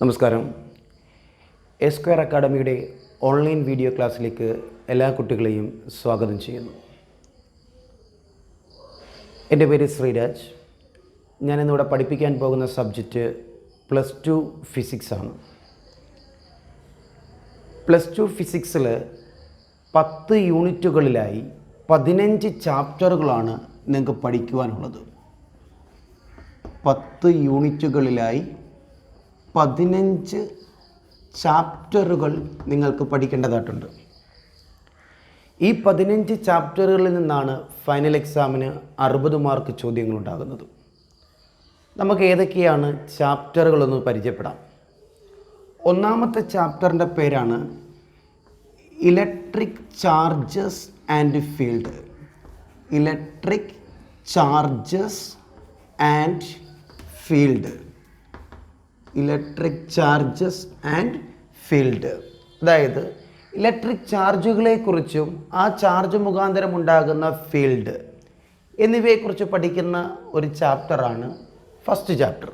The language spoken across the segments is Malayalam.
നമസ്കാരം. എസ്ക്വയർ അക്കാഡമിയുടെ ഓൺലൈൻ വീഡിയോ ക്ലാസ്സിലേക്ക് എല്ലാ കുട്ടികളെയും സ്വാഗതം ചെയ്യുന്നു. എൻ്റെ പേര് ശ്രീരാജ്. ഞാനിന്നിവിടെ പഠിപ്പിക്കാൻ പോകുന്ന സബ്ജക്റ്റ് +2 ഫിസിക്സ് ആണ്. +2 ഫിസിക്സിൽ 10 യൂണിറ്റുകളിലായി 15 ചാപ്റ്ററുകളാണ് നിങ്ങൾക്ക് പഠിക്കുവാനുള്ളത്. 10 യൂണിറ്റുകളിലായി 15 ചാപ്റ്ററുകൾ നിങ്ങൾക്ക് പഠിക്കേണ്ടതായിട്ടുണ്ട്. ഈ 15 ചാപ്റ്ററുകളിൽ നിന്നാണ് ഫൈനൽ എക്സാമിന് 60 മാർക്ക് ചോദ്യങ്ങളുണ്ടാകുന്നത്. നമുക്ക് ഏതൊക്കെയാണ് ചാപ്റ്ററുകളെന്ന് പരിചയപ്പെടാം. ഒന്നാമത്തെ ചാപ്റ്ററിൻ്റെ പേരാണ് electric charges and field. Electric charges and field. Electric charges and field, അതായത് ഇലക്ട്രിക് ചാർജുകളെക്കുറിച്ചും ആ ചാർജ് മുഖാന്തരം ഉണ്ടാകുന്ന ഫീൽഡ് എന്നിവയെക്കുറിച്ച് പഠിക്കുന്ന ഒരു ചാപ്റ്ററാണ് ഫസ്റ്റ് ചാപ്റ്റർ.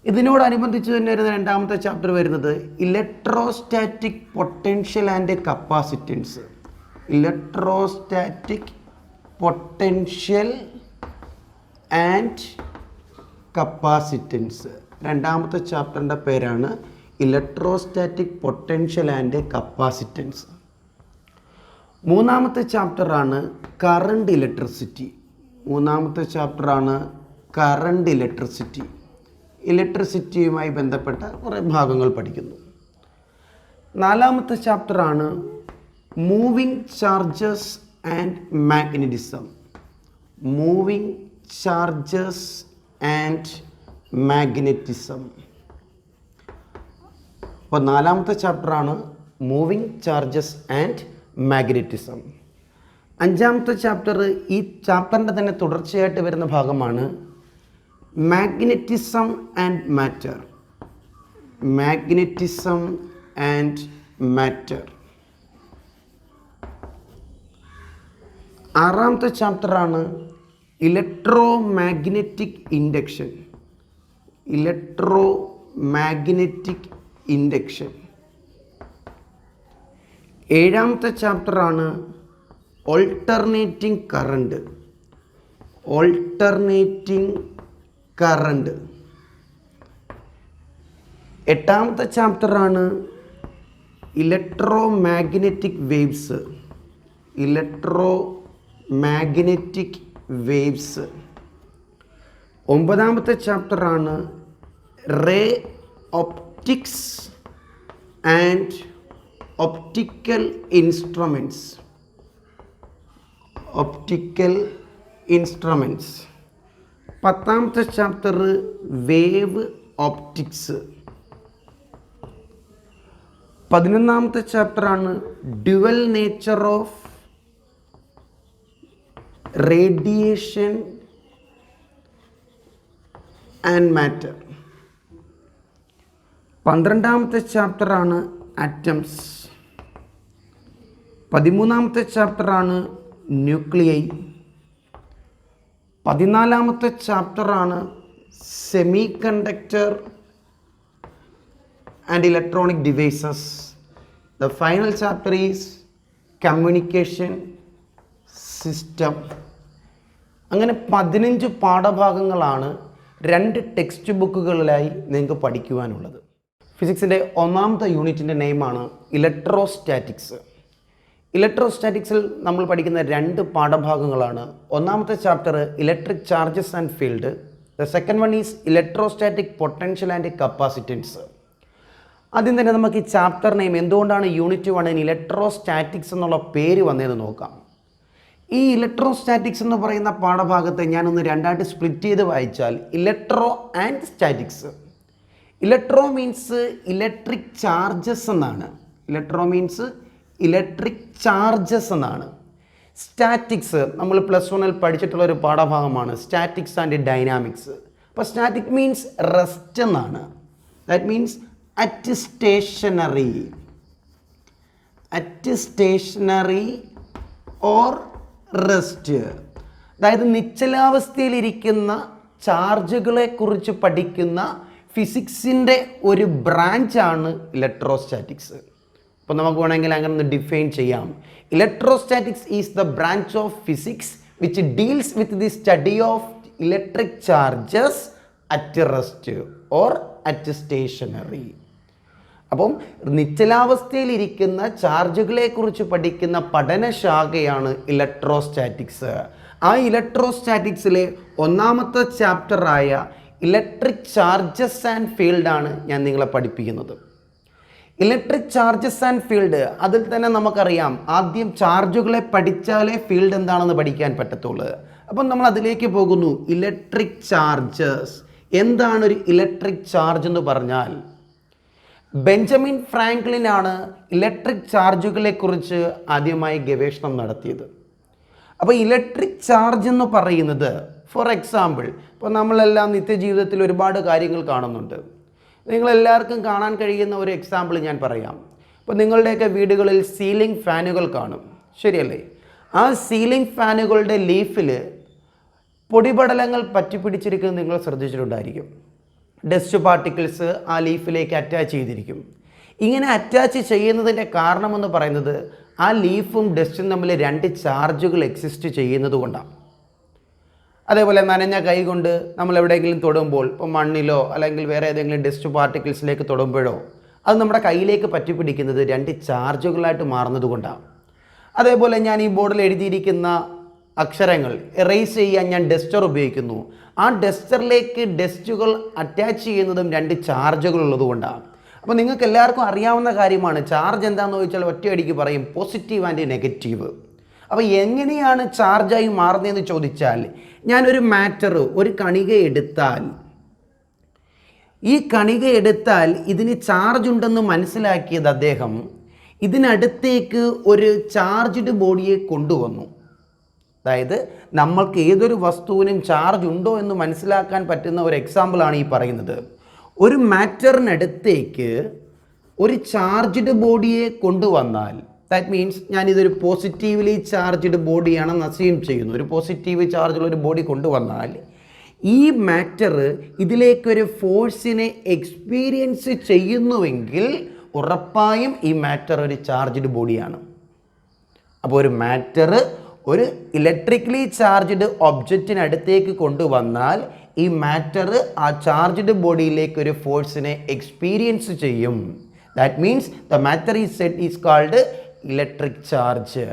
ഇതിനോടനുബന്ധിച്ച് തന്നെ വരുന്ന രണ്ടാമത്തെ ചാപ്റ്റർ വരുന്നത് electrostatic potential and capacitance. Electrostatic potential and capacitance. രണ്ടാമത്തെ ചാപ്റ്ററിൻ്റെ പേരാണ് ഇലക്ട്രോസ്റ്റാറ്റിക് പൊട്ടൻഷ്യൽ ആൻഡ് കപ്പാസിറ്റൻസ്. മൂന്നാമത്തെ ചാപ്റ്ററാണ് കറണ്ട് ഇലക്ട്രിസിറ്റി. മൂന്നാമത്തെ ചാപ്റ്ററാണ് കറണ്ട് ഇലക്ട്രിസിറ്റി. ഇലക്ട്രിസിറ്റിയുമായി ബന്ധപ്പെട്ട കുറേ ഭാഗങ്ങൾ പഠിക്കുന്നു. നാലാമത്തെ ചാപ്റ്ററാണ് moving charges and magnetism. Moving charges and magnetism. അപ്പോൾ നാലാമത്തെ ചാപ്റ്ററാണ് മൂവിങ് ചാർജസ് ആൻഡ് മാഗ്നറ്റിസം. അഞ്ചാമത്തെ ചാപ്റ്റർ ഈ ചാപ്റ്ററിൻ്റെ തന്നെ തുടർച്ചയായിട്ട് വരുന്ന ഭാഗമാണ് magnetism and matter. Magnetism and matter. ആറാമത്തെ ചാപ്റ്ററാണ് electromagnetic induction. Electromagnetic induction. ഏഴാമത്തെ ചാപ്റ്ററാണ് ഓൾട്ടർനേറ്റിംഗ് കറണ്ട്. Alternating current. എട്ടാമത്തെ ചാപ്റ്ററാണ് electromagnetic waves. Electromagnetic waves. ഒമ്പതാമത്തെ ചാപ്റ്ററാണ് ray optics and optical instruments. Optical instruments. പത്താമത്തെ ചാപ്റ്റർ വേവ് ഒപ്റ്റിക്സ്. 11ാമത്തെ ചാപ്റ്ററാണ് dual nature of radiation and matter. 12ാമത്തെ ചാപ്റ്ററാണ് ആറ്റംസ്. 13ാമത്തെ ചാപ്റ്ററാണ് ന്യൂക്ലിയൈ. 14ാമത്തെ ചാപ്റ്ററാണ് semiconductor and electronic devices. The final chapter is communication system. അങ്ങനെ 15 പാഠഭാഗങ്ങളാണ് 2 ടെക്സ്റ്റ് ബുക്കുകളിലായി നിങ്ങൾക്ക് പഠിക്കുവാനുള്ളത്. ഫിസിക്സിൻ്റെ ഒന്നാമത്തെ യൂണിറ്റിൻ്റെ നെയിമാണ് ഇലക്ട്രോസ്റ്റാറ്റിക്സ്. ഇലക്ട്രോസ്റ്റാറ്റിക്സിൽ നമ്മൾ പഠിക്കുന്ന 2 പാഠഭാഗങ്ങളാണ്. ഒന്നാമത്തെ chapter electric charges and field. The second one is electrostatic potential and capacitance. ആദ്യം തന്നെ നമുക്ക് ഈ ചാപ്റ്റർ നെയിം, എന്തുകൊണ്ടാണ് യൂണിറ്റ് 1 ഇലക്ട്രോസ്റ്റാറ്റിക്സ് എന്നുള്ള പേര് വന്നതെന്ന് നോക്കാം. ഈ ഇലക്ട്രോസ്റ്റാറ്റിക്സ് എന്ന് പറയുന്ന പാഠഭാഗത്തെ ഞാനൊന്ന് രണ്ടായിട്ട് സ്പ്ലിറ്റ് ചെയ്ത് വായിച്ചാൽ electro and statics. Electro means electric charges എന്നാണ്. ഇലക്ട്രോ മീൻസ് ഇലക്ട്രിക് ചാർജസ് എന്നാണ്. സ്റ്റാറ്റിക്സ് നമ്മൾ +1 പഠിച്ചിട്ടുള്ള ഒരു പാഠഭാഗമാണ്, സ്റ്റാറ്റിക്സ് ആൻഡ് ഡൈനാമിക്സ്. അപ്പോൾ സ്റ്റാറ്റിക് മീൻസ് റെസ്റ്റ് എന്നാണ്. That means at stationary. At stationary or rest. അതായത് നിശ്ചലാവസ്ഥയിലിരിക്കുന്ന ചാർജുകളെക്കുറിച്ച് പഠിക്കുന്ന ഫിസിക്സിൻ്റെ ഒരു ബ്രാഞ്ചാണ് ഇലക്ട്രോസ്റ്റാറ്റിക്സ്. അപ്പോൾ നമുക്ക് വേണമെങ്കിൽ അങ്ങനെ ഒന്ന് ഡിഫൈൻ ചെയ്യാം. Electrostatics is the branch of physics which deals with the study of electric charges at rest or at stationary. അപ്പം നിശ്ചലാവസ്ഥയിലിരിക്കുന്ന ചാർജുകളെക്കുറിച്ച് പഠിക്കുന്ന പഠനശാഖയാണ് ഇലക്ട്രോസ്റ്റാറ്റിക്സ്. ആ ഇലക്ട്രോസ്റ്റാറ്റിക്സിലെ ഒന്നാമത്തെ ചാപ്റ്ററായ ഇലക്ട്രിക് ചാർജസ് ആൻഡ് ഫീൽഡാണ് ഞാൻ നിങ്ങളെ പഠിപ്പിക്കുന്നത്. ഇലക്ട്രിക് ചാർജസ് ആൻഡ് ഫീൽഡ്, അതിൽ തന്നെ നമുക്കറിയാം ആദ്യം ചാർജുകളെ പഠിച്ചാലേ ഫീൽഡ് എന്താണെന്ന് പഠിക്കാൻ പറ്റത്തുള്ളൂ. അപ്പം നമ്മൾ അതിലേക്ക് പോകുന്നു. ഇലക്ട്രിക് ചാർജസ് എന്താണ്? ഒരു ഇലക്ട്രിക് ചാർജ് എന്ന് പറഞ്ഞാൽ ബെഞ്ചമിൻ ഫ്രാങ്ക്ലിനാണ് ഇലക്ട്രിക് ചാർജുകളെക്കുറിച്ച് ആദ്യമായി ഗവേഷണം നടത്തിയത്. അപ്പോൾ ഇലക്ട്രിക് ചാർജ് എന്ന് പറയുന്നത്, ഫോർ എക്സാമ്പിൾ, ഇപ്പോൾ നമ്മളെല്ലാം നിത്യജീവിതത്തിൽ ഒരുപാട് കാര്യങ്ങൾ കാണുന്നുണ്ട്. നിങ്ങളെല്ലാവർക്കും കാണാൻ കഴിയുന്ന ഒരു എക്സാമ്പിൾ ഞാൻ പറയാം. ഇപ്പോൾ നിങ്ങളുടെയൊക്കെ വീടുകളിൽ സീലിംഗ് ഫാനുകൾ കാണും, ശരിയല്ലേ? ആ സീലിംഗ് ഫാനുകളുടെ ലീഫിൽ പൊടിപടലങ്ങൾ പറ്റിപ്പിടിച്ചിരിക്കുന്നത് നിങ്ങൾ ശ്രദ്ധിച്ചിട്ടുണ്ടായിരിക്കും. ഡസ്റ്റ് പാർട്ടിക്കിൾസ് ആ ലീഫിലേക്ക് അറ്റാച്ച് ചെയ്തിരിക്കും. ഇങ്ങനെ അറ്റാച്ച് ചെയ്യുന്നതിൻ്റെ കാരണമെന്ന് പറയുന്നത് ആ ലീഫും ഡസ്റ്റും തമ്മിൽ രണ്ട് ചാർജുകൾ എക്സിസ്റ്റ് ചെയ്യുന്നത് കൊണ്ടാണ്. അതേപോലെ നനഞ്ഞ കൈ കൊണ്ട് നമ്മൾ എവിടെയെങ്കിലും തൊടുമ്പോൾ, ഇപ്പോൾ മണ്ണിലോ അല്ലെങ്കിൽ വേറെ ഏതെങ്കിലും ഡസ്റ്റ് പാർട്ടിക്കിൾസിലേക്ക് തൊടുമ്പോഴോ അത് നമ്മുടെ കയ്യിലേക്ക് പറ്റിപ്പിടിക്കുന്നത് രണ്ട് ചാർജുകളായിട്ട് മാറുന്നത് കൊണ്ടാണ്. അതേപോലെ ഞാൻ ഈ ബോർഡിൽ എഴുതിയിരിക്കുന്ന അക്ഷരങ്ങൾ എറേസ് ചെയ്യാൻ ഞാൻ ഡസ്റ്റർ ഉപയോഗിക്കുന്നു. ആ ഡസ്റ്ററിലേക്ക് ഡസ്റ്റുകൾ അറ്റാച്ച് ചെയ്യുന്നതും രണ്ട് ചാർജുകൾ ഉള്ളത് കൊണ്ടാണ്. അപ്പോൾ നിങ്ങൾക്ക് എല്ലാവർക്കും അറിയാവുന്ന കാര്യമാണ് ചാർജ് എന്താണെന്ന് ചോദിച്ചാൽ ഒറ്റയടിക്ക് പറയും പോസിറ്റീവ് ആൻഡ് നെഗറ്റീവ്. അപ്പോൾ എങ്ങനെയാണ് ചാർജായി മാറുന്നതെന്ന് ചോദിച്ചാൽ, ഞാനൊരു മാറ്റർ, ഒരു കണിക എടുത്താൽ, ഈ കണിക എടുത്താൽ ഇതിന് ചാർജ് ഉണ്ടെന്ന് മനസ്സിലാക്കിയത് അദ്ദേഹം ഇതിനടുത്തേക്ക് ഒരു ചാർജ്ഡ് ബോഡിയെ കൊണ്ടുവന്നു. അതായത് നമ്മൾക്ക് ഏതൊരു വസ്തുവിനും ചാർജ് ഉണ്ടോ എന്ന് മനസ്സിലാക്കാൻ പറ്റുന്ന ഒരു എക്സാമ്പിളാണ് ഈ പറയുന്നത്. ഒരു മാറ്ററിനടുത്തേക്ക് ഒരു ചാർജ്ഡ് ബോഡിയെ കൊണ്ടുവന്നാൽ, ദാറ്റ് മീൻസ് ഞാനിതൊരു പോസിറ്റീവ്ലി ചാർജ്ഡ് ബോഡിയാണെന്ന് അസ്യൂം ചെയ്യുന്നു. ഒരു പോസിറ്റീവ് ചാർജുള്ള ഒരു ബോഡി കൊണ്ടുവന്നാൽ ഈ മാറ്റർ ഇതിലേക്കൊരു ഫോഴ്സിനെ എക്സ്പീരിയൻസ് ചെയ്യുന്നുവെങ്കിൽ ഉറപ്പായും ഈ മാറ്റർ ഒരു ചാർജ്ഡ് ബോഡിയാണ്. അപ്പോൾ ഒരു മാറ്റർ ഒരു ഇലക്ട്രിക്കലി ചാർജ്ഡ് ഒബ്ജക്റ്റിനടുത്തേക്ക് കൊണ്ടുവന്നാൽ ഈ മാറ്റർ ആ ചാർജ്ഡ് ബോഡിയിലേക്ക് ഒരു ഫോഴ്സിനെ എക്സ്പീരിയൻസ് ചെയ്യും. That means the matter is said is called electric charge.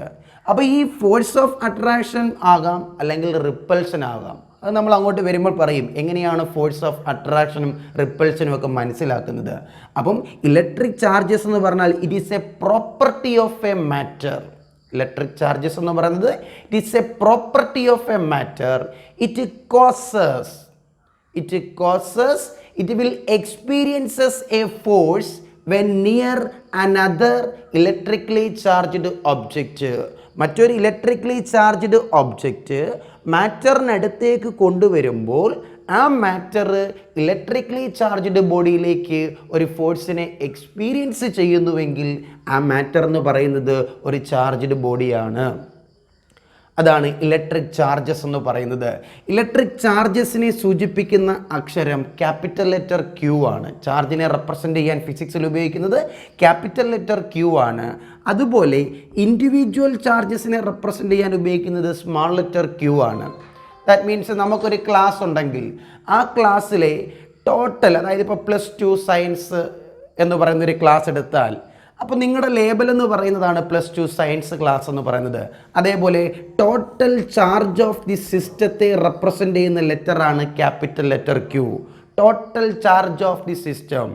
അപ്പോൾ ഈ ഫോഴ്സ് ഓഫ് അട്രാക്ഷൻ ആകാം അല്ലെങ്കിൽ റിപ്പൾഷൻ ആകാം. അത് നമ്മൾ അങ്ങോട്ട് വരുമ്പോൾ പറയും എങ്ങനെയാണ് ഫോഴ്സ് ഓഫ് അട്രാക്ഷനും റിപ്പൾഷനും ഒക്കെ മനസ്സിലാക്കുന്നത്. അപ്പം ഇലക്ട്രിക് ചാർജസ് എന്ന് പറഞ്ഞാൽ it is A property of A matter. Electric charges എന്ന് പറയുന്നത് it is A property of A matter. it will experiences a force when near another electrically charged object. മറ്റൊരു ഇലക്ട്രിക്കലി ചാർജ്ഡ് ഒബ്ജക്റ്റ് മാറ്ററിനടുത്തേക്ക് കൊണ്ടുവരുമ്പോൾ ആ മാറ്റർ ഇലക്ട്രിക്കലി ചാർജ്ഡ് ബോഡിയിലേക്ക് ഒരു ഫോഴ്സിനെ എക്സ്പീരിയൻസ് ചെയ്യുന്നുവെങ്കിൽ ആ മാറ്റർ എന്ന് പറയുന്നത് ഒരു ചാർജ്ഡ് ബോഡിയാണ്. അതാണ് ഇലക്ട്രിക് ചാർജസ് എന്ന് പറയുന്നത്. ഇലക്ട്രിക് ചാർജസിനെ സൂചിപ്പിക്കുന്ന അക്ഷരം ക്യാപിറ്റൽ ലെറ്റർ ക്യൂ ആണ്. ചാർജിനെ റെപ്രസെൻ്റ് ചെയ്യാൻ ഫിസിക്സിൽ ഉപയോഗിക്കുന്നത് ക്യാപിറ്റൽ ലെറ്റർ ക്യൂ ആണ്. അതുപോലെ ഇൻഡിവിജ്വൽ ചാർജസിനെ റെപ്രസെൻ്റ് ചെയ്യാൻ ഉപയോഗിക്കുന്നത് സ്മാൾ ലെറ്റർ ക്യൂ ആണ്. ദാറ്റ് മീൻസ് നമുക്കൊരു ക്ലാസ് ഉണ്ടെങ്കിൽ ആ ക്ലാസ്സിലെ ടോട്ടൽ, അതായത് ഇപ്പോൾ +2 സയൻസ് എന്ന് പറയുന്നൊരു ക്ലാസ് എടുത്താൽ അപ്പോൾ നിങ്ങളുടെ ലേബൽ എന്ന് പറയുന്നതാണ് +2 സയൻസ് ക്ലാസ് എന്ന് പറയുന്നത്. അതേപോലെ ടോട്ടൽ ചാർജ് ഓഫ് ദി സിസ്റ്റത്തെ റെപ്രസെൻ്റ് ചെയ്യുന്ന ലെറ്ററാണ് capital letter Q. Total charge of the system.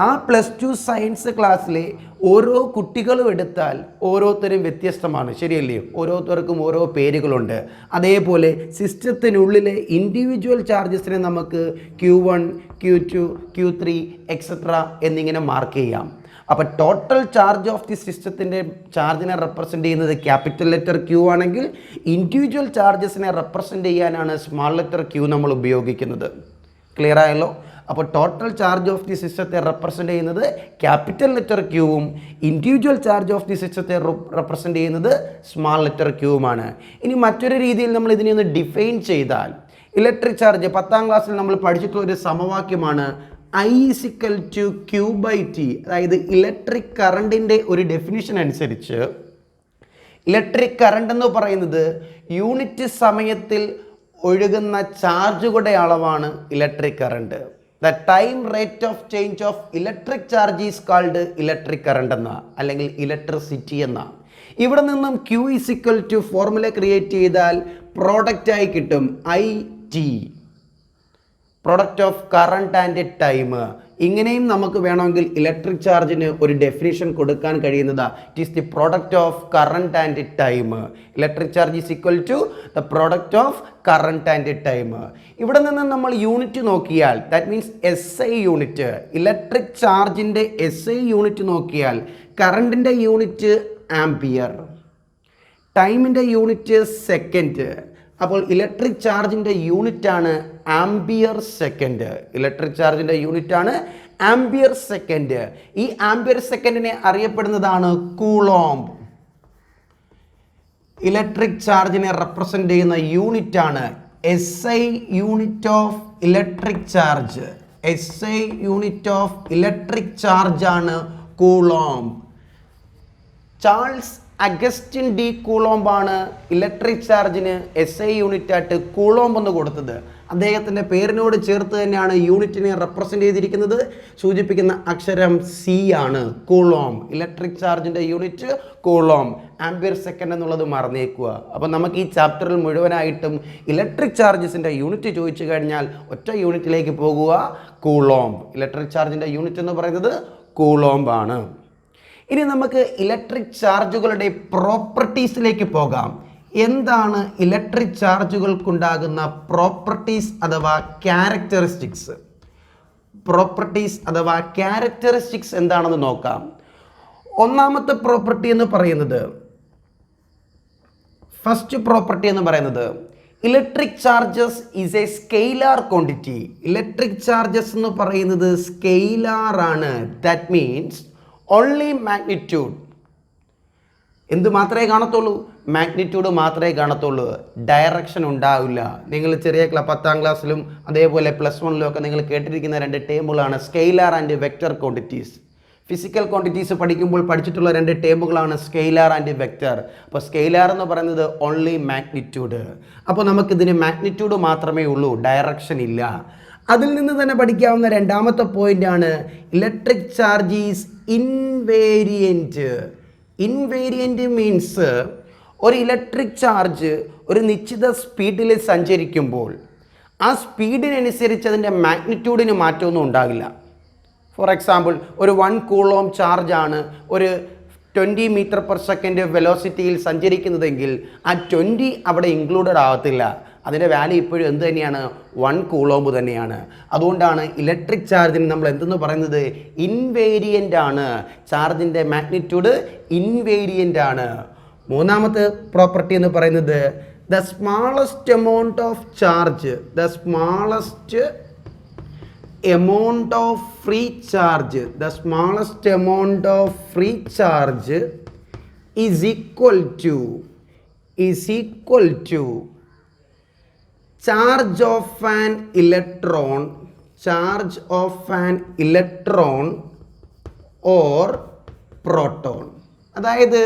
ആ +2 സയൻസ് ക്ലാസ്സിലെ ഓരോ കുട്ടികളും എടുത്താൽ ഓരോരുത്തരും വ്യത്യസ്തമാണ്, ശരിയല്ലേ? ഓരോരുത്തർക്കും ഓരോ പേരുകളുണ്ട്. അതേപോലെ സിസ്റ്റത്തിനുള്ളിലെ ഇൻഡിവിജ്വൽ ചാർജസിനെ നമുക്ക് Q1, Q2, Q3 എക്സെട്ര എന്നിങ്ങനെ മാർക്ക് ചെയ്യാം. അപ്പോൾ ടോട്ടൽ ചാർജ് ഓഫ് ദി സിസ്റ്റത്തിൻ്റെ ചാർജിനെ റെപ്രസെൻ്റ് ചെയ്യുന്നത് ക്യാപിറ്റൽ ലെറ്റർ ക്യൂ ആണെങ്കിൽ ഇൻഡിവിജ്വൽ ചാർജസിനെ റെപ്രസെൻ്റ് ചെയ്യാനാണ് സ്മാൾ ലെറ്റർ ക്യൂ നമ്മൾ ഉപയോഗിക്കുന്നത്. ക്ലിയർ ആയല്ലോ? അപ്പോൾ ടോട്ടൽ ചാർജ് ഓഫ് ദി സിസ്റ്റത്തെ റെപ്രസെൻ്റ് ചെയ്യുന്നത് ക്യാപിറ്റൽ ലെറ്റർ ക്യൂവും ഇൻഡിവിജ്വൽ ചാർജ് ഓഫ് ദി സിസ്റ്റത്തെ റെപ്രസെൻ്റ് ചെയ്യുന്നത് സ്മാൾ ലെറ്റർ ക്യൂവുമാണ്. ഇനി മറ്റൊരു രീതിയിൽ നമ്മൾ ഇതിനെ ഒന്ന് ഡിഫൈൻ ചെയ്താൽ, ഇലക്ട്രിക് ചാർജ് 10ാം ക്ലാസ്സിൽ നമ്മൾ പഠിച്ചിട്ടുള്ള ഒരു സമവാക്യമാണ് I is equal to Q by T. അതായത് ഇലക്ട്രിക് കറണ്ടിൻ്റെ ഒരു ഡെഫിനിഷൻ അനുസരിച്ച് ഇലക്ട്രിക് കറണ്ട് എന്ന് പറയുന്നത് യൂണിറ്റ് സമയത്തിൽ ഒഴുകുന്ന ചാർജുകളുടെ അളവാണ് electric current. The time rate of change of electric charge is called electric current എന്ന, അല്ലെങ്കിൽ ഇലക്ട്രിസിറ്റി എന്ന. ഇവിടെ നിന്നും Q is equal to formula create ചെയ്താൽ പ്രോഡക്റ്റായി കിട്ടും IT, product of current and time. ഇങ്ങനെയും നമുക്ക് വേണമെങ്കിൽ ഇലക്ട്രിക് ചാർജിന് ഒരു ഡെഫിനിഷൻ കൊടുക്കാൻ കഴിയുന്നതാ. It is the product of current and time. Electric charge is equal to the product of current and time. ഇവിടെ നിന്ന് നമ്മൾ യൂണിറ്റ് നോക്കിയാൽ, that means SI unit, electric ചാർജിൻ്റെ SI യൂണിറ്റ് നോക്കിയാൽ കറണ്ടിൻ്റെ യൂണിറ്റ് ആംപിയർ, ടൈമിൻ്റെ യൂണിറ്റ് സെക്കൻഡ്. അപ്പോൾ ഇലക്ട്രിക് ചാർജിൻ്റെ യൂണിറ്റാണ് ആംപിയർ സെക്കൻഡ്. ഇലക്ട്രിക് ചാർജിൻ്റെ യൂണിറ്റാണ് ആംപിയർ സെക്കൻഡ്. ഈ ആംപിയർ സെക്കൻഡിനെ അറിയപ്പെടുന്നതാണ് കൂളോംബ്. ഇലക്ട്രിക് ചാർജിനെ റെപ്രസെൻ്റ് ചെയ്യുന്ന യൂണിറ്റാണ് SI unit of electric charge. SI unit of electric charge ആണ് coulomb. Charles Augustin de Coulomb ആണ് ഇലക്ട്രിക് ചാർജിന് SI യൂണിറ്റ് ആയിട്ട് കൂളോംബ് എന്ന് കൊടുത്തത്. അദ്ദേഹത്തിൻ്റെ പേരിനോട് ചേർത്ത് തന്നെയാണ് യൂണിറ്റിനെ റെപ്രസെൻ്റ് ചെയ്തിരിക്കുന്നത്. സൂചിപ്പിക്കുന്ന അക്ഷരം C ആണ്, കൂളോംബ്. ഇലക്ട്രിക് ചാർജിൻ്റെ യൂണിറ്റ് കൂളോംബ്. ആംപിയർ സെക്കൻഡ് എന്നുള്ളത് മറന്നേക്കുക. അപ്പോൾ നമുക്ക് ഈ ചാപ്റ്ററിൽ മുഴുവനായിട്ടും ഇലക്ട്രിക് ചാർജസിൻ്റെ യൂണിറ്റ് ചോദിച്ചു കഴിഞ്ഞാൽ ഒറ്റ യൂണിറ്റിലേക്ക് പോകുക, കൂളോംബ്. ഇലക്ട്രിക് ചാർജിൻ്റെ യൂണിറ്റ് എന്ന് പറയുന്നത് കൂളോംബ് ആണ്. ഇനി നമുക്ക് ഇലക്ട്രിക് ചാർജുകളുടെ പ്രോപ്പർട്ടീസിലേക്ക് പോകാം. എന്താണ് ഇലക്ട്രിക് ചാർജുകൾക്കുണ്ടാകുന്ന പ്രോപ്പർട്ടീസ് അഥവാ ക്യാരക്ടറിസ്റ്റിക്സ്? പ്രോപ്പർട്ടീസ് അഥവാ ക്യാരക്ടറിസ്റ്റിക്സ് എന്താണെന്ന് നോക്കാം. ഒന്നാമത്തെ പ്രോപ്പർട്ടി എന്ന് പറയുന്നത്, ഫസ്റ്റ് പ്രോപ്പർട്ടി എന്ന് പറയുന്നത്, electric charges is a scalar quantity. Electric charges എന്ന് പറയുന്നത് സ്കെയിലാർ ആണ്. That means only magnitude. എന്ത് മാത്രമേ കാണത്തുള്ളൂ? മാഗ്നിറ്റ്യൂഡ് മാത്രമേ കാണത്തുള്ളൂ. ഡയറക്ഷൻ ഉണ്ടാവില്ല. നിങ്ങൾ ചെറിയ 10ാം ക്ലാസ്സിലും അതേപോലെ +1 ഒക്കെ നിങ്ങൾ കേട്ടിരിക്കുന്ന 2 ടേമുകളാണ് scalar and vector quantities. Physical quantities പഠിക്കുമ്പോൾ പഠിച്ചിട്ടുള്ള 2 ടേമുകളാണ് സ്കെയിലാർ ആൻഡ് വെക്റ്റർ. അപ്പോൾ സ്കെയിലാർ എന്ന് പറയുന്നത് ഓൺലി മാഗ്നിറ്റ്യൂഡ്. അപ്പോൾ നമുക്കിതിന് മാഗ്നിറ്റ്യൂഡ് മാത്രമേ ഉള്ളൂ, ഡയറക്ഷൻ ഇല്ല. അതിൽ നിന്ന് തന്നെ പഠിക്കാവുന്ന രണ്ടാമത്തെ പോയിൻ്റാണ് electric charge is invariant. Invariant means ഒരു ഇലക്ട്രിക് ചാർജ് ഒരു നിശ്ചിത സ്പീഡിൽ സഞ്ചരിക്കുമ്പോൾ ആ സ്പീഡിനനുസരിച്ച് അതിൻ്റെ മാഗ്നിറ്റ്യൂഡിന് മാറ്റമൊന്നും ഉണ്ടാകില്ല. ഫോർ എക്സാമ്പിൾ, ഒരു 1 കൂളോം ചാർജാണ് ഒരു 20 മീറ്റർ/സെക്കൻഡ് വെലോസിറ്റിയിൽ സഞ്ചരിക്കുന്നതെങ്കിൽ ആ 20 അവിടെ ഇൻക്ലൂഡഡ് ആവത്തില്ല. അതിൻ്റെ വാല്യൂ ഇപ്പോഴും എന്ത് തന്നെയാണ്? 1 കൂളോംബ് തന്നെയാണ്. അതുകൊണ്ടാണ് ഇലക്ട്രിക് ചാർജിന് നമ്മൾ എന്തെന്ന് പറയുന്നത്? ഇൻവേരിയൻ്റ് ആണ്. ചാർജിൻ്റെ മാഗ്നിറ്റ്യൂഡ് ഇൻവേരിയൻ്റ് ആണ്. മൂന്നാമത്തെ പ്രോപ്പർട്ടി എന്ന് പറയുന്നത് the smallest amount of charge, the smallest amount of free charge, the smallest amount of free charge is equal to charge of an electron or proton. അതായത്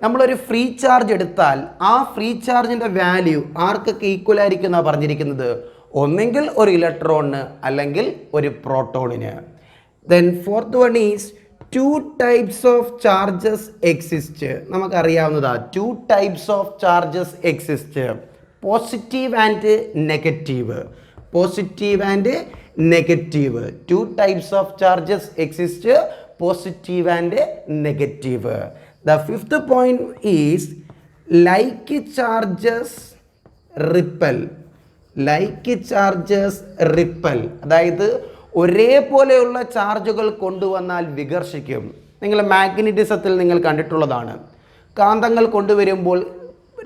നമ്മളൊരു ഫ്രീ ചാർജ് എടുത്താൽ ആ ഫ്രീ ചാർജിൻ്റെ വാല്യൂ ആർക്കൊക്കെ ഈക്വൽ ആയിരിക്കും എന്നാണ് പറഞ്ഞിരിക്കുന്നത്? ഒന്നെങ്കിൽ ഒരു ഇലക്ട്രോണിന് അല്ലെങ്കിൽ ഒരു പ്രോട്ടോണിന്. Then fourth one is 2 types of charges exist. നമുക്കറിയാവുന്നതാ 2 types of charges exist, positive and negative. Positive and negative. 2 types of charges exist, positive and negative. The fifth point is like charges repel. Like charges repel, അതായത് ഒരേപോലെയുള്ള ചാർജുകൾ കൊണ്ടുവന്നാൽ വികർഷിക്കും. നിങ്ങൾ മാഗ്നറ്റിസത്തിൽ നിങ്ങൾ കണ്ടിട്ടുള്ളതാണ്. കാന്തങ്ങൾ കൊണ്ടുവരുമ്പോൾ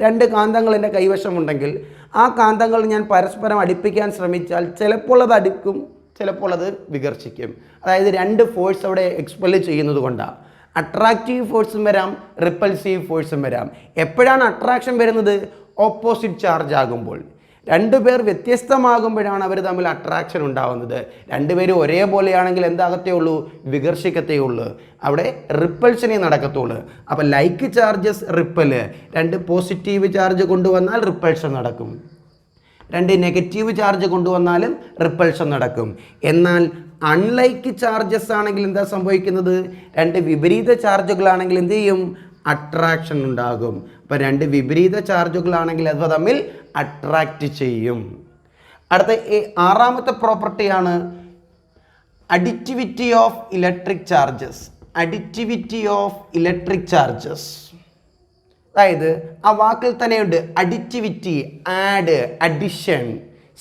2 കാന്തങ്ങൾ എൻ്റെ കൈവശമുണ്ടെങ്കിൽ ആ കാന്തങ്ങൾ ഞാൻ പരസ്പരം അടുപ്പിക്കാൻ ശ്രമിച്ചാൽ ചിലപ്പോൾ അത് അടുക്കും, ചിലപ്പോൾ അത് വികർഷിക്കും. അതായത് 2 ഫോഴ്സ് അവിടെ എക്സ്പെൽ ചെയ്യുന്നത് കൊണ്ടാണ്. അട്രാക്റ്റീവ് ഫോഴ്സും വരാം, റിപ്പൽസീവ് ഫോഴ്സും വരാം. എപ്പോഴാണ് അട്രാക്ഷൻ വരുന്നത്? ഓപ്പോസിറ്റ് ചാർജ് ആകുമ്പോൾ. രണ്ടുപേർ വ്യത്യസ്തമാകുമ്പോഴാണ് അവർ തമ്മിൽ അട്രാക്ഷൻ ഉണ്ടാകുന്നത്. രണ്ടുപേരും ഒരേപോലെയാണെങ്കിൽ എന്താകത്തേ ഉള്ളൂ? വികർഷിക്കത്തേ ഉള്ളൂ, അവിടെ റിപ്പൽഷനേ നടക്കത്തുള്ളൂ. അപ്പോൾ ലൈക്ക് ചാർജസ് റിപ്പല്, രണ്ട് പോസിറ്റീവ് ചാർജ് കൊണ്ടുവന്നാൽ റിപ്പൽഷൻ നടക്കും, രണ്ട് നെഗറ്റീവ് ചാർജ് കൊണ്ടുവന്നാലും റിപ്പൽഷൻ നടക്കും. എന്നാൽ അൺലൈക്ക് ചാർജസ് ആണെങ്കിൽ എന്താ സംഭവിക്കുന്നത്? രണ്ട് വിപരീത ചാർജുകളാണെങ്കിൽ എന്ത് ചെയ്യും? അട്രാക്ഷൻ ഉണ്ടാകും. അപ്പോൾ രണ്ട് വിപരീത ചാർജുകളാണെങ്കിൽ അവ തമ്മിൽ അട്രാക്റ്റ് ചെയ്യും. അടുത്ത ആറാമത്തെ പ്രോപ്പർട്ടിയാണ് additivity of electric charges. Additivity of electric charges, അതായത് ആ വാക്കിൽ തന്നെയുണ്ട് additivity, add, addition.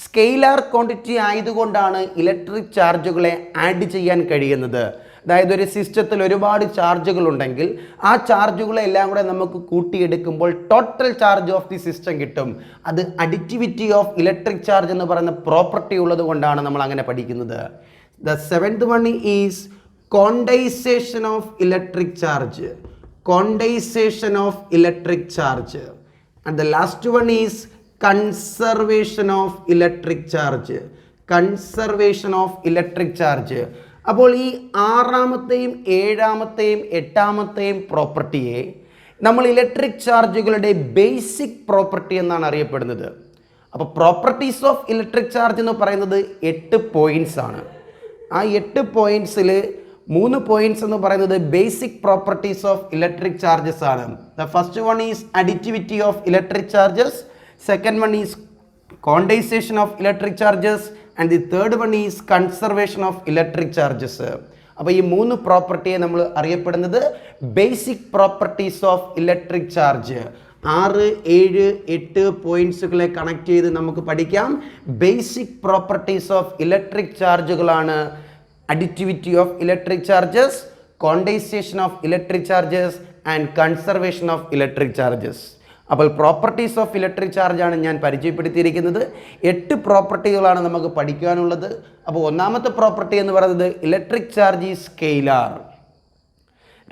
Scalar quantity ആയതുകൊണ്ടാണ് ഇലക്ട്രിക് ചാർജുകളെ ആഡ് ചെയ്യാൻ കഴിയുന്നത്. അതായത് ഒരു സിസ്റ്റത്തിൽ ഒരുപാട് ചാർജുകൾ ഉണ്ടെങ്കിൽ ആ ചാർജുകളെ എല്ലാം കൂടെ നമുക്ക് കൂട്ടിയെടുക്കുമ്പോൾ total charge of the system കിട്ടും. അത് അഡിറ്റിവിറ്റി ഓഫ് ഇലക്ട്രിക് ചാർജ് എന്ന് പറയുന്ന പ്രോപ്പർട്ടി ഉള്ളത് കൊണ്ടാണ് നമ്മൾ അങ്ങനെ പഠിക്കുന്നത്. The seventh one is quantization of electric charge. Quantization of electric charge, and the last one is conservation of electric charge. Conservation of electric charge. അപ്പോൾ ഈ ആറാമത്തെയും ഏഴാമത്തെയും എട്ടാമത്തെയും പ്രോപ്പർട്ടിയെ നമ്മൾ ഇലക്ട്രിക് ചാർജുകളുടെ ബേസിക് പ്രോപ്പർട്ടി എന്നാണ് അറിയപ്പെടുന്നത്. അപ്പോൾ പ്രോപ്പർട്ടീസ് ഓഫ് ഇലക്ട്രിക് ചാർജ് എന്ന് പറയുന്നത് 8 പോയിന്റ്സ് ആണ്. ആ 8 പോയിന്റ്സിൽ 3 പോയിന്റ്സ് എന്ന് പറയുന്നത് basic properties of electric charges ആണ്. The first one is additivity of electric charges, second one is quantization of electric charges, and the third one is conservation of electric charges. അപ്പോൾ ഈ 3 പ്രോപ്പർട്ടിയെ നമ്മൾ അറിയപ്പെടുന്നത് basic properties of electric charge. 6, 7, 8 പോയിന്റ്സുകളെ കണക്ട് ചെയ്ത് നമുക്ക് പഠിക്കാം. ബേസിക് പ്രോപ്പർട്ടീസ് ഓഫ് ഇലക്ട്രിക് ചാർജുകളാണ് additivity of electric charges, quantization of electric charges, and conservation of electric charges. അപ്പോൾ പ്രോപ്പർട്ടീസ് ഓഫ് ഇലക്ട്രിക് ചാർജ് ആണ് ഞാൻ പരിചയപ്പെടുത്തിയിരിക്കുന്നത്. 8 പ്രോപ്പർട്ടികളാണ് നമുക്ക് പഠിക്കാനുള്ളത്. അപ്പോൾ ഒന്നാമത്തെ പ്രോപ്പർട്ടി എന്ന് പറയുന്നത് ഇലക്ട്രിക് ചാർജ് ഈസ് സ്കെയിലാർ.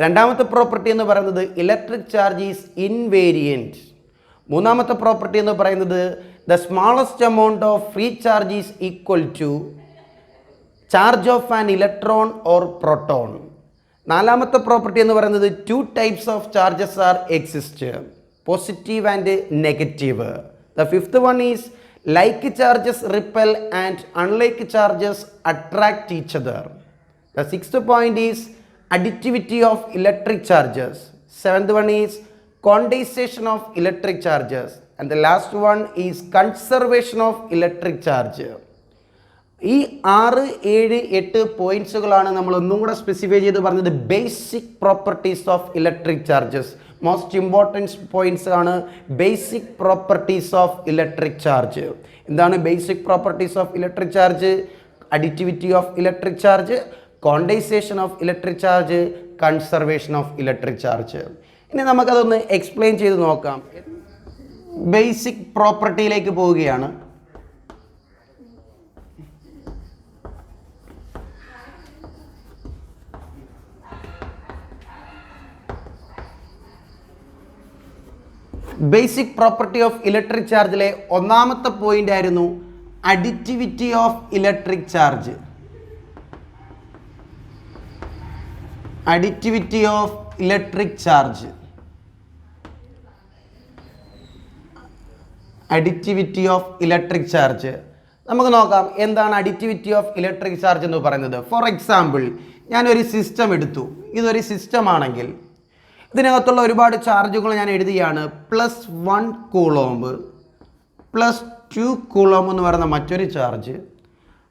രണ്ടാമത്തെ പ്രോപ്പർട്ടി എന്ന് പറയുന്നത് ഇലക്ട്രിക് ചാർജ് ഈസ് ഇൻവേരിയൻറ്റ്. മൂന്നാമത്തെ പ്രോപ്പർട്ടി എന്ന് പറയുന്നത് the smallest amount of free charge is equal to charge of an electron or proton. നാലാമത്തെ പ്രോപ്പർട്ടി എന്ന് പറയുന്നത് 2 types of charges are exist, positive and negative. The fifth one is like charges repel and unlike charges attract each other. The sixth point is additivity of electric charges. Seventh one is quantization of electric charges, and the last one is conservation of electric charge. ഈ 6, 7, 8 പോയിന്റ്സുകളാണ് നമ്മൾ ഒന്നും കൂടെ സ്പെസിഫൈ ചെയ്ത് പറഞ്ഞത് basic properties of electric charges. Most important points ആണ് basic properties of electric charge. എന്താണ് basic properties of electric charge? Additivity of electric charge, quantization of electric charge, conservation of electric charge. ഇനി നമുക്കതൊന്ന് എക്സ്പ്ലെയിൻ ചെയ്ത് നോക്കാം. ബേസിക് പ്രോപ്പർട്ടിയിലേക്ക് പോവുകയാണ്. ബേസിക് പ്രോപ്പർട്ടി ഓഫ് ഇലക്ട്രിക് ചാർജിലെ ഒന്നാമത്തെ പോയിന്റ് ആയിരുന്നു additivity of electric charge. Additivity of electric charge. Additivity of electric charge നമുക്ക് നോക്കാം. എന്താണ് അഡിറ്റിവിറ്റി ഓഫ് ഇലക്ട്രിക് ചാർജ് എന്ന് പറയുന്നത്? ഫോർ എക്സാമ്പിൾ, ഞാനൊരു സിസ്റ്റം എടുത്തു. ഇതൊരു സിസ്റ്റം ആണെങ്കിൽ ഇതിനകത്തുള്ള ഒരുപാട് ചാർജുകൾ ഞാൻ എഴുതിയാണ്. +1 കൂളോംബ്, +2 കൂളോംബ് എന്ന് പറയുന്ന മറ്റൊരു ചാർജ്,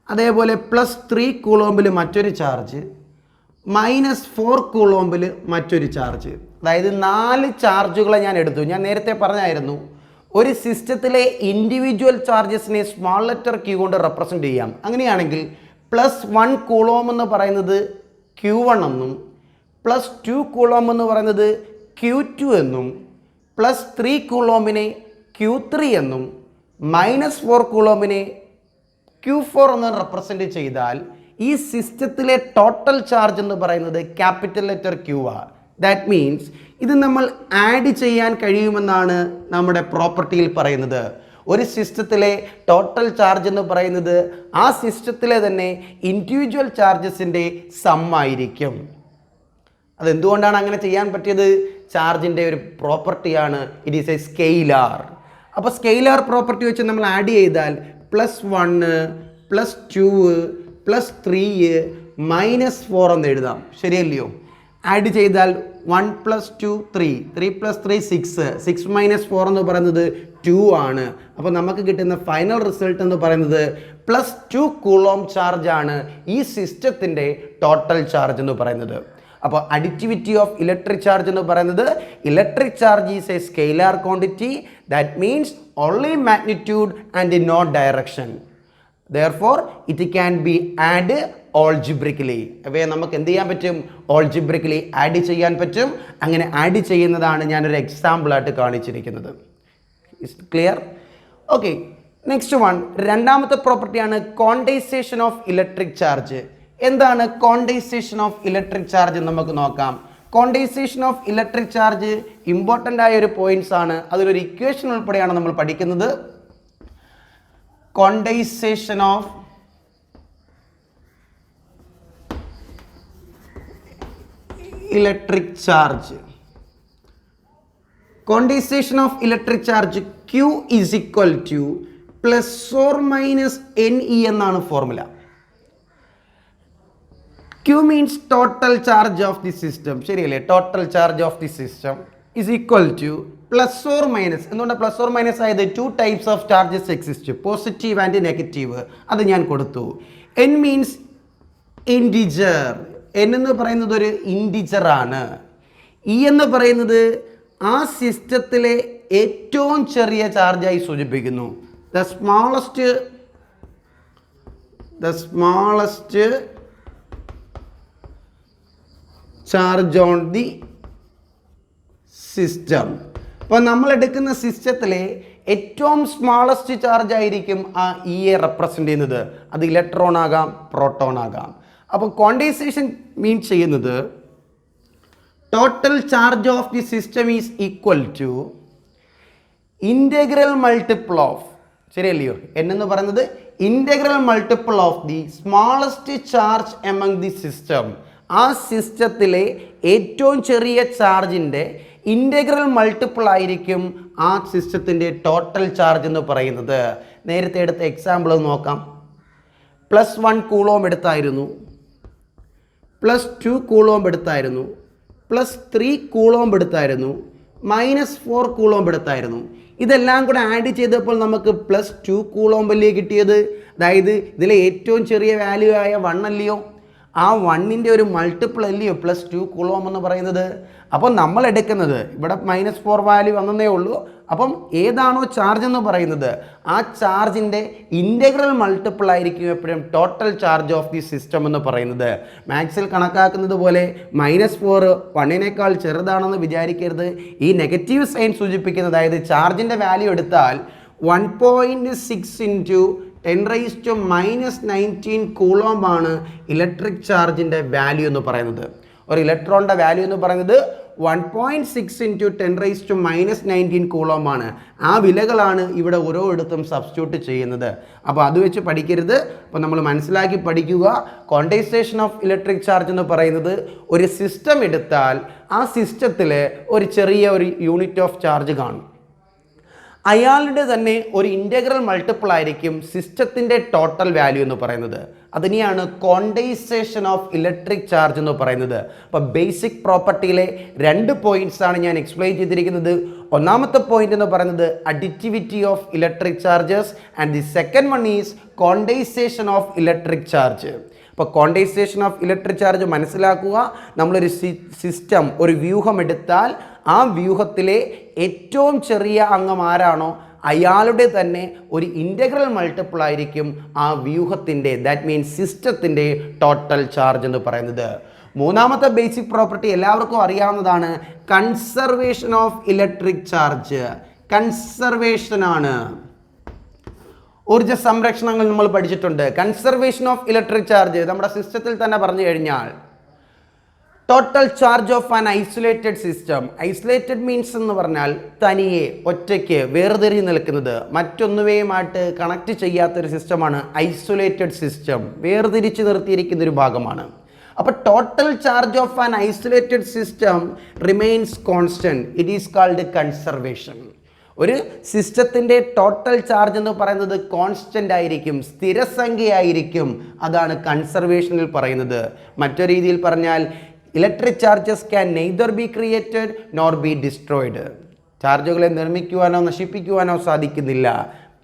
അതേപോലെ +3 കൂളോംബിൽ മറ്റൊരു ചാർജ്, -4 കൂളോംബിൽ മറ്റൊരു ചാർജ്. അതായത് 4 ചാർജുകളെ ഞാൻ എടുത്തു. ഞാൻ നേരത്തെ പറഞ്ഞായിരുന്നു ഒരു സിസ്റ്റത്തിലെ ഇൻഡിവിജ്വൽ ചാർജസിനെ സ്മാൾ ലെറ്റർ ക്യൂ കൊണ്ട് റെപ്രസെൻ്റ് ചെയ്യാം. അങ്ങനെയാണെങ്കിൽ +1 കൂളോം എന്ന് പറയുന്നത് Q1 എന്നും, +2 കൂളോം എന്ന് പറയുന്നത് Q2 എന്നും, +3 കൂളോമിനെ Q3 എന്നും, -4 കൂളോമിനെ Q4 എന്ന് റെപ്രസെൻ്റ് ചെയ്താൽ ഈ സിസ്റ്റത്തിലെ ടോട്ടൽ ചാർജ് എന്ന് പറയുന്നത് ക്യാപിറ്റൽ ലെറ്റർ Q ആണ്. ദാറ്റ് മീൻസ് ഇത് നമ്മൾ ആഡ് ചെയ്യാൻ കഴിയുമെന്നാണ് നമ്മുടെ പ്രോപ്പർട്ടിയിൽ പറയുന്നത്. ഒരു സിസ്റ്റത്തിലെ ടോട്ടൽ ചാർജ് എന്ന് പറയുന്നത് ആ സിസ്റ്റത്തിലെ തന്നെ ഇൻഡിവിജ്വൽ ചാർജസിൻ്റെ സം ആയിരിക്കും. അതെന്തുകൊണ്ടാണ് അങ്ങനെ ചെയ്യാൻ പറ്റിയത്? ചാർജിൻ്റെ ഒരു പ്രോപ്പർട്ടിയാണ്, ഇറ്റ് ഈസ് എ സ്കെയിലാർ. അപ്പോൾ സ്കെയിലാർ പ്രോപ്പർട്ടി വെച്ച് നമ്മൾ ആഡ് ചെയ്താൽ +1 +2 +3 -4 എന്ന് എഴുതാം. ശരിയല്ലയോ? ആഡ് ചെയ്താൽ 1 + 2 3 3 + 3 6 6 - 4 എന്ന് പറയുന്നത് 2 ആണ്. അപ്പോൾ നമുക്ക് കിട്ടുന്ന ഫൈനൽ റിസൾട്ട് എന്ന് പറയുന്നത് +2 കൂളോം ചാർജ് ആണ് ഈ സിസ്റ്റത്തിൻ്റെ ടോട്ടൽ ചാർജ് എന്ന് പറയുന്നത്. അപ്പോൾ അഡിറ്റിവിറ്റി ഓഫ് ഇലക്ട്രിക് ചാർജ് എന്ന് പറയുന്നത് electric charge is a scalar quantity, that means only magnitude and no direction. Therefore, it can be added algebraically. അവയെ നമുക്ക് എന്ത് ചെയ്യാൻ പറ്റും? algebraically ആഡ് ചെയ്യാൻ പറ്റും. അങ്ങനെ ആഡ് ചെയ്യുന്നതാണ് ഞാനൊരു എക്സാമ്പിളായിട്ട് കാണിച്ചിരിക്കുന്നത്. ക്ലിയർ? ഓക്കെ, നെക്സ്റ്റ് വൺ, രണ്ടാമത്തെ പ്രോപ്പർട്ടിയാണ് ക്വാണ്ടൈസേഷൻ ഓഫ് ഇലക്ട്രിക് ചാർജ്. എന്താണ് ക്വാണ്ടൈസേഷൻ ഓഫ് ഇലക്ട്രിക് ചാർജ് എന്ന് നമുക്ക് നോക്കാം. Quantisation of electric charge important ആയ ഒരു പോയിന്റ്സ് ആണ്. അതിലൊരു ഇക്വേഷൻ ഉൾപ്പെടെയാണ് നമ്മൾ പഠിക്കുന്നത്. Quantization of electric charge. Quantization of electric charge Q is equal to ± NE എന്നാണ് formula. Q means total charge of the system. ശരിയല്ലേ? total charge of the system is equal to ± എന്തുകൊണ്ട് ± ആയത്? 2 types of charges exist, positive and negative. അത് ഞാൻ കൊടുത്തു. n means integer. n എന്ന് പറയുന്നത് ഒരു ഇൻഡിജർ ആണ്. e എന്ന് പറയുന്നത് ആ സിസ്റ്റത്തിലെ ഏറ്റവും ചെറിയ ചാർജായി സൂചിപ്പിക്കുന്നു. The smallest charge on the system. അപ്പോൾ നമ്മൾ എടുക്കുന്ന സിസ്റ്റത്തിലെ ഏറ്റവും സ്മാളസ്റ്റ് ചാർജ് ആയിരിക്കും ആ ഇയെ റെപ്രസെൻ്റ് ചെയ്യുന്നത്. അത് ഇലക്ട്രോൺ ആകാം, പ്രോട്ടോൺ ആകാം. അപ്പോൾ ക്വാണ്ടൈസേഷൻ മീൻ ചെയ്യുന്നത് total charge of the system is equal to integral multiple of, ശരിയല്ലയോ? എന്ന് പറയുന്നത് integral multiple of the smallest charge among the system. ആ സിസ്റ്റത്തിലെ ഏറ്റവും ചെറിയ ചാർജിൻ്റെ ഇൻ്റഗ്രൽ മൾട്ടിപ്പിൾ ആയിരിക്കും ആ സിസ്റ്റത്തിൻ്റെ ടോട്ടൽ ചാർജ് എന്ന് പറയുന്നത്. നേരത്തെ എടുത്ത എക്സാമ്പിൾ നോക്കാം. +1 കൂളോം എടുത്തായിരുന്നു, +2 കൂളോം എടുത്തായിരുന്നു, +3 കൂളോം എടുത്തായിരുന്നു, -4 കൂളോം എടുത്തായിരുന്നു. ഇതെല്ലാം കൂടെ ആഡ് ചെയ്തപ്പോൾ നമുക്ക് +2 കൂളോം വലിയ കിട്ടിയത്. അതായത് ഇതിലെ ഏറ്റവും ചെറിയ വാല്യൂ ആയ 1 അല്ലയോ? ആ 1ൻ്റെ ഒരു മൾട്ടിപ്പിൾ അല്ലയോ +2 കൂളോം എന്ന് പറയുന്നത്? അപ്പം നമ്മൾ എടുക്കുന്നത് ഇവിടെ -4 വാല്യൂ വന്നതേ ഉള്ളൂ. അപ്പം ഏതാണോ ചാർജ് എന്ന് പറയുന്നത് ആ ചാർജിൻ്റെ ഇൻ്റഗ്രൽ മൾട്ടിപ്പിൾ ആയിരിക്കും എപ്പോഴും total charge of the system എന്ന് പറയുന്നത്. മാത്സിൽ കണക്കാക്കുന്നത് പോലെ -4 1നേക്കാൾ ചെറുതാണെന്ന് വിചാരിക്കരുത്. ഈ നെഗറ്റീവ് സൈൻ സൂചിപ്പിക്കുന്നത്, അതായത് ചാർജിൻ്റെ വാല്യൂ എടുത്താൽ 1.6 × 10⁻⁻19 കൂളോം ആണ് ഇലക്ട്രിക് ചാർജിൻ്റെ വാല്യൂ എന്ന് പറയുന്നത്. ഒരു ഇലക്ട്രോണിൻ്റെ വാല്യൂ എന്ന് പറയുന്നത് 1.6 × 10⁻⁻19 കൂളോം ആണ്. ആ വിലകളാണ് ഇവിടെ ഓരോ ഇടത്തും സബ്സ്റ്റിറ്റ്യൂട്ട് ചെയ്യുന്നത്. അപ്പോൾ അത് വെച്ച് പഠിക്കരുത്. അപ്പോൾ നമ്മൾ മനസ്സിലാക്കി പഠിക്കുക. ക്വാണ്ടൈസേഷൻ ഓഫ് ഇലക്ട്രിക് ചാർജ് എന്ന് പറയുന്നത് ഒരു സിസ്റ്റം എടുത്താൽ ആ സിസ്റ്റത്തിൽ ഒരു ചെറിയ ഒരു യൂണിറ്റ് ഓഫ് ചാർജ് കാണും. അയാളുടെ തന്നെ ഒരു ഇൻ്റഗ്രൽ മൾട്ടിപ്പിൾ ആയിരിക്കും സിസ്റ്റത്തിൻ്റെ ടോട്ടൽ വാല്യൂ എന്ന് പറയുന്നത്. അതിനെയാണ് ക്വാണ്ടൈസേഷൻ ഓഫ് ഇലക്ട്രിക് ചാർജ് എന്ന് പറയുന്നത്. അപ്പോൾ ബേസിക് പ്രോപ്പർട്ടിയിലെ 2 പോയിന്റ്സ് ആണ് ഞാൻ എക്സ്പ്ലെയിൻ ചെയ്തിരിക്കുന്നത്. ഒന്നാമത്തെ പോയിന്റ് എന്ന് പറയുന്നത് additivity of electric charges and the second one is quantization of electric charge. അപ്പോൾ ക്വാണ്ടൈസേഷൻ ഓഫ് ഇലക്ട്രിക് ചാർജ് മനസ്സിലാക്കുക. നമ്മളൊരു സിസ്റ്റം, ഒരു വ്യൂഹം എടുത്താൽ ആ വ്യൂഹത്തിലെ ഏറ്റവും ചെറിയ അംഗം ആരാണോ അയാളുടെ തന്നെ ഒരു ഇൻ്റഗ്രൽ മൾട്ടിപ്പിൾ ആയിരിക്കും ആ വ്യൂഹത്തിൻ്റെ, ദാറ്റ് മീൻസ് സിസ്റ്റത്തിൻ്റെ ടോട്ടൽ ചാർജ് എന്ന് പറയുന്നത്. മൂന്നാമത്തെ ബേസിക് പ്രോപ്പർട്ടി എല്ലാവർക്കും അറിയാവുന്നതാണ്, conservation of electric charge. Conservation ആണ്, ഊർജ്ജ സംരക്ഷണങ്ങൾ നമ്മൾ പഠിച്ചിട്ടുണ്ട്. കൺസർവേഷൻ ഓഫ് ഇലക്ട്രിക് ചാർജ് നമ്മുടെ സിസ്റ്റത്തിൽ തന്നെ പറഞ്ഞു കഴിഞ്ഞാൽ total charge of an isolated system. Isolated means എന്ന് പറഞ്ഞാൽ തനിയെ ഒറ്റയ്ക്ക് വേർതിരിഞ്ഞ് നിൽക്കുന്നത്, മറ്റൊന്നുവേയുമായിട്ട് കണക്ട് ചെയ്യാത്തൊരു സിസ്റ്റമാണ് ഐസൊലേറ്റഡ് സിസ്റ്റം. വേർതിരിച്ച് നിർത്തിയിരിക്കുന്ന ഒരു ഭാഗമാണ്. അപ്പോൾ total charge of an isolated system remains constant. It is called conservation. ഒരു സിസ്റ്റത്തിൻ്റെ ടോട്ടൽ ചാർജ് എന്ന് പറയുന്നത് കോൺസ്റ്റൻ്റ് ആയിരിക്കും, സ്ഥിരസംഖ്യയായിരിക്കും. അതാണ് കൺസർവേഷനിൽ പറയുന്നത്. മറ്റൊരു രീതിയിൽ പറഞ്ഞാൽ electric charges can neither be created nor be destroyed. ചാർജുകളെ നിർമ്മിക്കുവാനോ നശിപ്പിക്കുവാനോ സാധിക്കുന്നില്ല.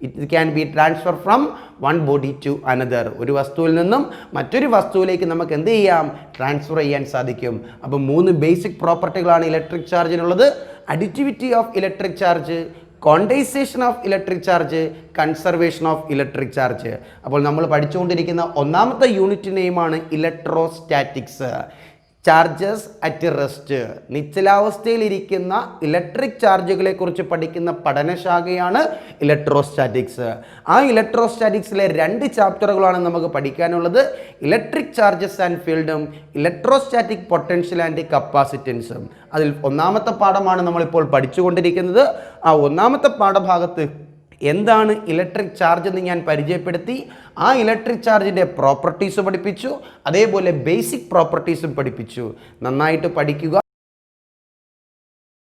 It can be transfer from one body to another. ഒരു വസ്തുവിൽ നിന്നും മറ്റൊരു വസ്തുവിലേക്ക് നമുക്ക് എന്ത് ചെയ്യാം? ട്രാൻസ്ഫർ ചെയ്യാൻ സാധിക്കും. അപ്പോൾ 3 ബേസിക് പ്രോപ്പർട്ടികളാണ് ഇലക്ട്രിക് ചാർജിനുള്ളത്. Additivity of electric charge, quantization of electric charge, conservation of electric charge. അപ്പോൾ നമ്മൾ പഠിച്ചുകൊണ്ടിരിക്കുന്ന ഒന്നാമത്തെ യൂണിറ്റ് നെയിമാണ് ഇലക്ട്രോസ്റ്റാറ്റിക്സ്. ചാർജസ് അറ്റ് റെസ്റ്റ്, നിശ്ചലാവസ്ഥയിലിരിക്കുന്ന ഇലക്ട്രിക് ചാർജുകളെ കുറിച്ച് പഠിക്കുന്ന പഠനശാഖയാണ് ഇലക്ട്രോസ്റ്റാറ്റിക്സ്. ആ ഇലക്ട്രോസ്റ്റാറ്റിക്സിലെ 2 ചാപ്റ്ററുകളാണ് നമുക്ക് പഠിക്കാനുള്ളത്. ഇലക്ട്രിക് ചാർജസ് ആൻഡ് ഫീൽഡും ഇലക്ട്രോസ്റ്റാറ്റിക് പൊട്ടൻഷ്യൽ ആൻഡ് കപ്പാസിറ്റൻസും. അതിൽ ഒന്നാമത്തെ പാഠമാണ് നമ്മളിപ്പോൾ പഠിച്ചുകൊണ്ടിരിക്കുന്നത്. ആ ഒന്നാമത്തെ പാഠഭാഗത്ത് എന്താണ് ഇലക്ട്രിക് ചാർജ് എന്ന് ഞാൻ പരിചയപ്പെടുത്തി. ആ ഇലക്ട്രിക് ചാർജിൻ്റെ പ്രോപ്പർട്ടീസ് പഠിപ്പിച്ചു, അതേപോലെ ബേസിക് പ്രോപ്പർട്ടീസും പഠിപ്പിച്ചു. നന്നായിട്ട് പഠിക്കുക.